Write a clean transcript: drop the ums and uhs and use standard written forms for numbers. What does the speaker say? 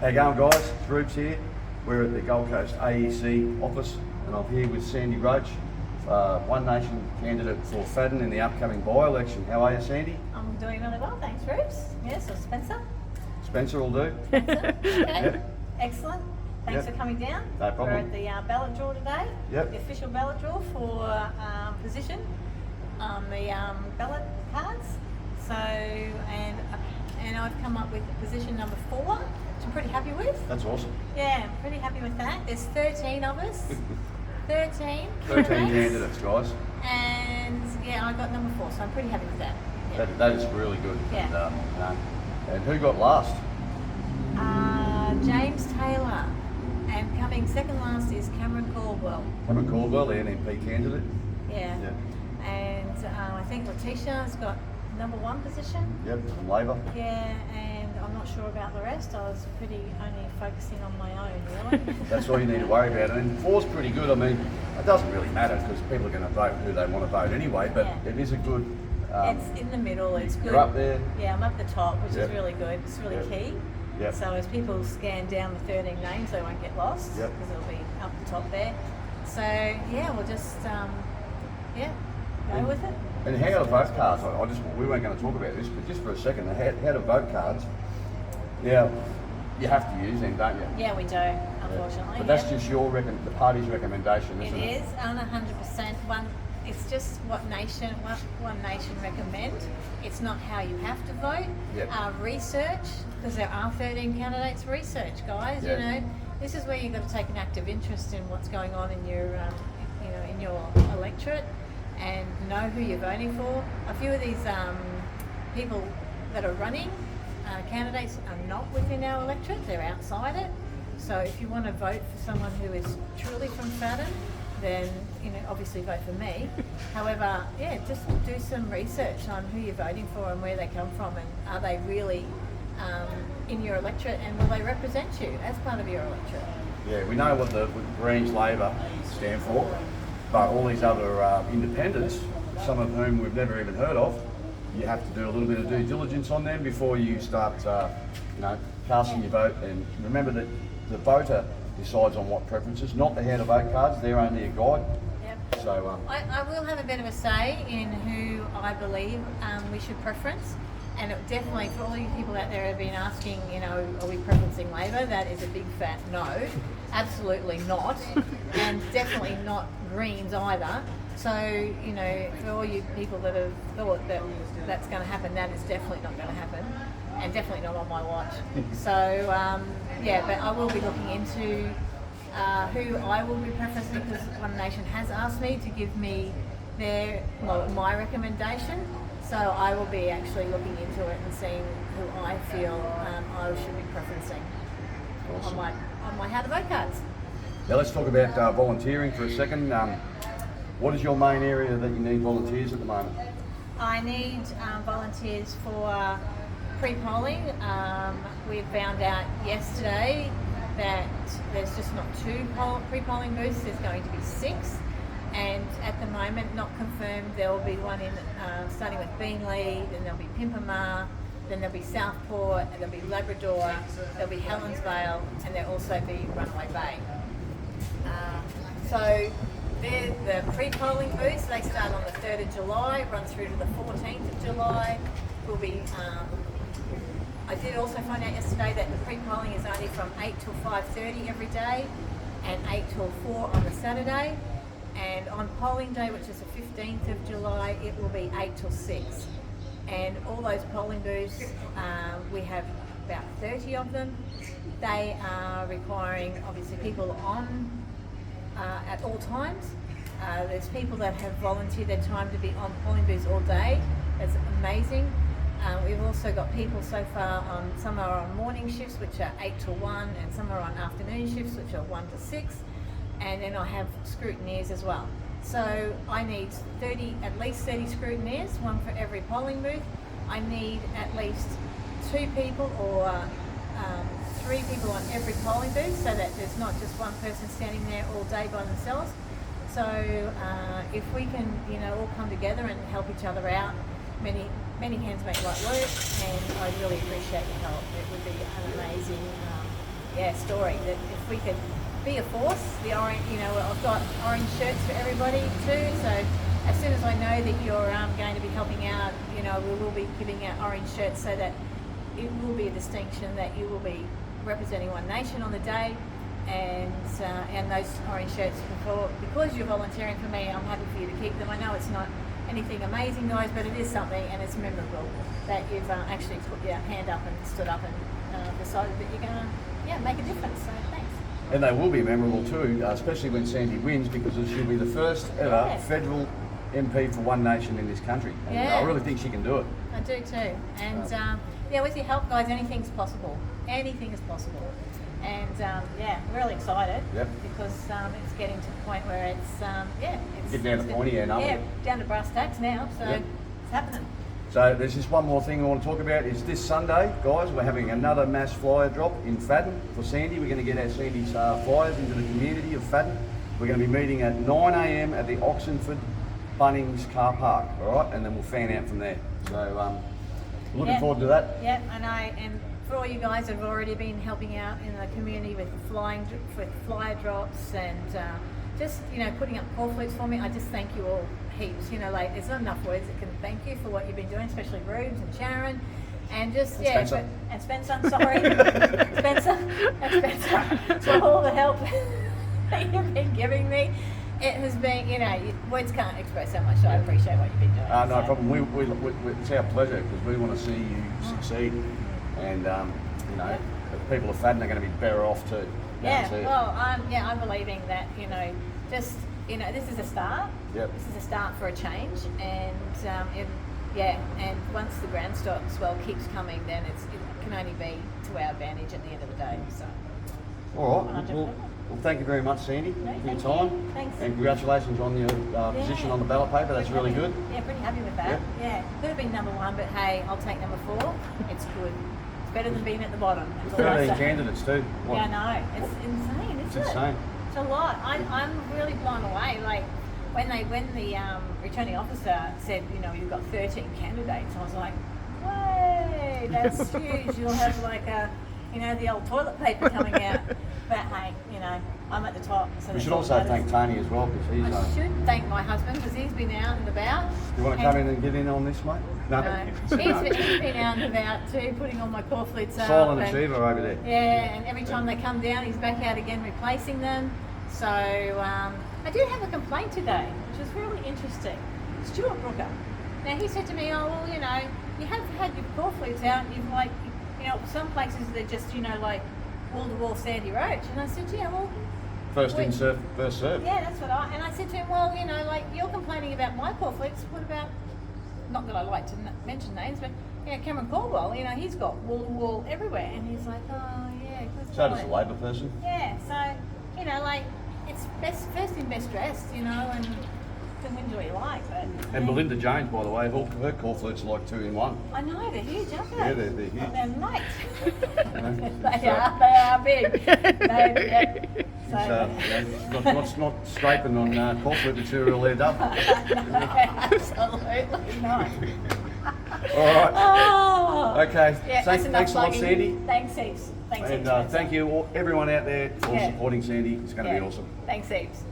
How you going, guys? It's Roops here. We're at the Gold Coast AEC office, and I'm here with Sandy Roach, One Nation candidate for Fadden in the upcoming by-election. How are you, Sandy? I'm doing really well, thanks, Roops. Yes, or Spencer. Spencer will do. Spencer, okay. Yep. Excellent. Thanks Yep. for coming down. No problem. We're at the ballot draw today. Yep. The official ballot draw for position on the ballot cards. So, and I've come up with position number 4, which I'm pretty happy with. That's awesome. Yeah, I'm pretty happy with that. There's 13 of us. 13 candidates, guys. And yeah, I got number 4, so I'm pretty happy with that. Yeah. That is really good. Yeah. And who got last? James Taylor. And coming second last is Cameron Caldwell. Cameron Caldwell, the NMP candidate. Yeah. Yeah. And I think Letitia's got number 1 position. Yep, from Labor. Yeah, and I'm not sure about the rest. I was pretty only focusing on my own, really. That's all you need to worry about. And 4's pretty good. I mean, it doesn't really matter because people are going to vote who they want to vote anyway, but Yeah. it is a good... It's in the middle, it's good. You're up there. Yeah, I'm up the top, which Yep. is really good. It's really Yep. key. Yep. So as people scan down the 13 names, they won't get lost Yep. because it'll be up the top there. So yeah, we'll just go with it. And how do vote cards? We weren't going to talk about this, but just for a second, how do vote cards? Now, you have to use them, don't you? Yeah, we do, unfortunately. But that's yeah. just the party's recommendation, isn't it? It is, 100%. It's just what One Nation recommend. It's not how you have to vote. Yep. Research, because there are 13 candidates. Research, guys. Yeah. You know, this is where you've got to take an active interest in what's going on in your, in your electorate, and know who you're voting for. A few of these people that are running, candidates, are not within our electorate. They're outside it. So if you want to vote for someone who is truly from Fadden, then obviously vote for me. However, yeah, just do some research on who you're voting for and where they come from, and are they really in your electorate, and will they represent you as part of your electorate? Yeah, we know what the Greens Labor stand for, but all these other independents, some of whom we've never even heard of, you have to do a little bit of due diligence on them before you start, casting your vote. And remember that the voter decides on what preferences, not the how to vote cards. They're only a guide. Yep. So I will have a bit of a say in who I believe we should preference, and it definitely, for all you people out there who have been asking, are we preferencing Labor? That is a big fat no. Absolutely not, and definitely not Greens either. So, for all you people that have thought that that's going to happen, that is definitely not going to happen, and definitely not on my watch. So, but I will be looking into who I will be preferencing, because One Nation has asked me to give me my recommendation. So I will be actually looking into it and seeing who I feel I should be preferencing awesome. on my how to vote cards. Now let's talk about volunteering for a second. What is your main area that you need volunteers at the moment? I need volunteers for pre-polling. We found out yesterday that there's just not 2 pre-polling booths, there's going to be 6. And at the moment, not confirmed, there will be one in, starting with Beenleigh, then there'll be Pimpama, then there'll be Southport, and there'll be Labrador, there'll be Helensvale, and there'll also be Runaway Bay. So they're the pre-polling booths. They start on the 3rd of July, run through to the 14th of July. Will be. I did also find out yesterday that the pre-polling is only from 8 till 5:30 every day, and 8 till 4 on the Saturday. And on polling day, which is the 15th of July, it will be 8 till 6. And all those polling booths, we have about 30 of them. They are requiring, obviously, people on at all times. There's people that have volunteered their time to be on polling booths all day. That's amazing. We've also got people so far some are on morning shifts, which are 8 till 1, and some are on afternoon shifts, which are 1 to 6. And then I have scrutineers as well. So I need at least 30 scrutineers, 1 for every polling booth. I need at least 2 people or 3 people on every polling booth, so that there's not just one person standing there all day by themselves. So if we can, all come together and help each other out, many hands make light work, and I really appreciate your help. It would be an amazing our story. That if we could be a force, the orange, I've got orange shirts for everybody too. So as soon as I know that you're going to be helping out, we will be giving out orange shirts so that it will be a distinction that you will be representing One Nation on the day, and those orange shirts because you're volunteering for me, I'm happy for you to keep them. I know it's not anything amazing, guys, but it is something, and it's memorable that you've actually put your hand up and stood up and decided that you're going to make a difference. So thanks. And they will be memorable too, especially when Sandy wins, because she'll be the first ever federal MP for One Nation in this country. And I really think she can do it. I do too. And with your help, guys, anything's possible. Anything is possible. And really excited because it's getting to the point where it's get down to pointy end, aren't we? Down to brass tacks now. So it's happening. So there's just one more thing I want to talk about. Is this Sunday, guys, we're having another mass flyer drop in Fadden for Sandy. We're going to get our Sandy's flyers into the community of Fadden. We're going to be meeting at 9 a.m. at the Oxenford Bunnings car park, all right, and then we'll fan out from there. So looking forward to that. Yeah, and for all you guys that have already been helping out in the community with flyer drops and just putting up call flutes for me, I just thank you all heaps. There's not enough words that can thank you for what you've been doing, especially Rubes and Sharon, and just Spencer. and Spencer. Sorry, Spencer, for all the help that you've been giving me. It has been, words can't express how much I appreciate what you've been doing. No problem. It's our pleasure because we want to see you succeed, and the people of Fadden are going to be better off too. I'm believing that this is a start. Yep. This is a start for a change, and and once the groundswell keeps coming, then it can only be to our advantage at the end of the day. So. All right. Well, thank you very much, Sandy, for your time. Thanks. And congratulations on your position on the ballot paper. That's really good. Yeah, pretty happy with that. Yeah. Could have been number 1, but hey, I'll take number 4. It's good. It's better than being at the bottom. There's 13 candidates too. Yeah, I know. It's insane, isn't it? It's insane. It's a lot. I'm really blown away. Like when the returning officer said, you've got 13 candidates, I was like, way, that's huge. You'll have like the old toilet paper coming out. But hey, I'm at the top. So we should also thank Tony as well, because he's. I should thank my husband because he's been out and about. You want to come in and get in on this, mate? No. He's been out and about too, putting all my core flutes up. Silent achiever over there. Yeah, and every time they come down, he's back out again replacing them. So I did have a complaint today, which was really interesting. Stuart Brooker. Now he said to me, "Oh well, you have had your core flutes out. You've some places they're just wall-to-wall Sandy Roach." And I said, "Yeah, well." First in, first served. Yeah, that's what and I said to him, "Well, you're complaining about my core flutes. What about?" Not that I like to mention names, but Cameron Caldwell, he's got wall-to-wall everywhere, and he's like, "Oh yeah." So does a Labor person. Yeah, so it's first in, best dressed, and can win what you like. But and Belinda Jones, by the way, her call flutes are like 2 in 1. I know they're huge, aren't they? Yeah, they're huge. They're mate. They are big. Not scraping on call flute material there, Duff. Absolutely not. All right. Oh. Okay. Yeah, Thanks a lot, Sandy. Thanks heaps. And thank you, everyone out there, for supporting Sandy. It's going to be awesome. Thanks heaps.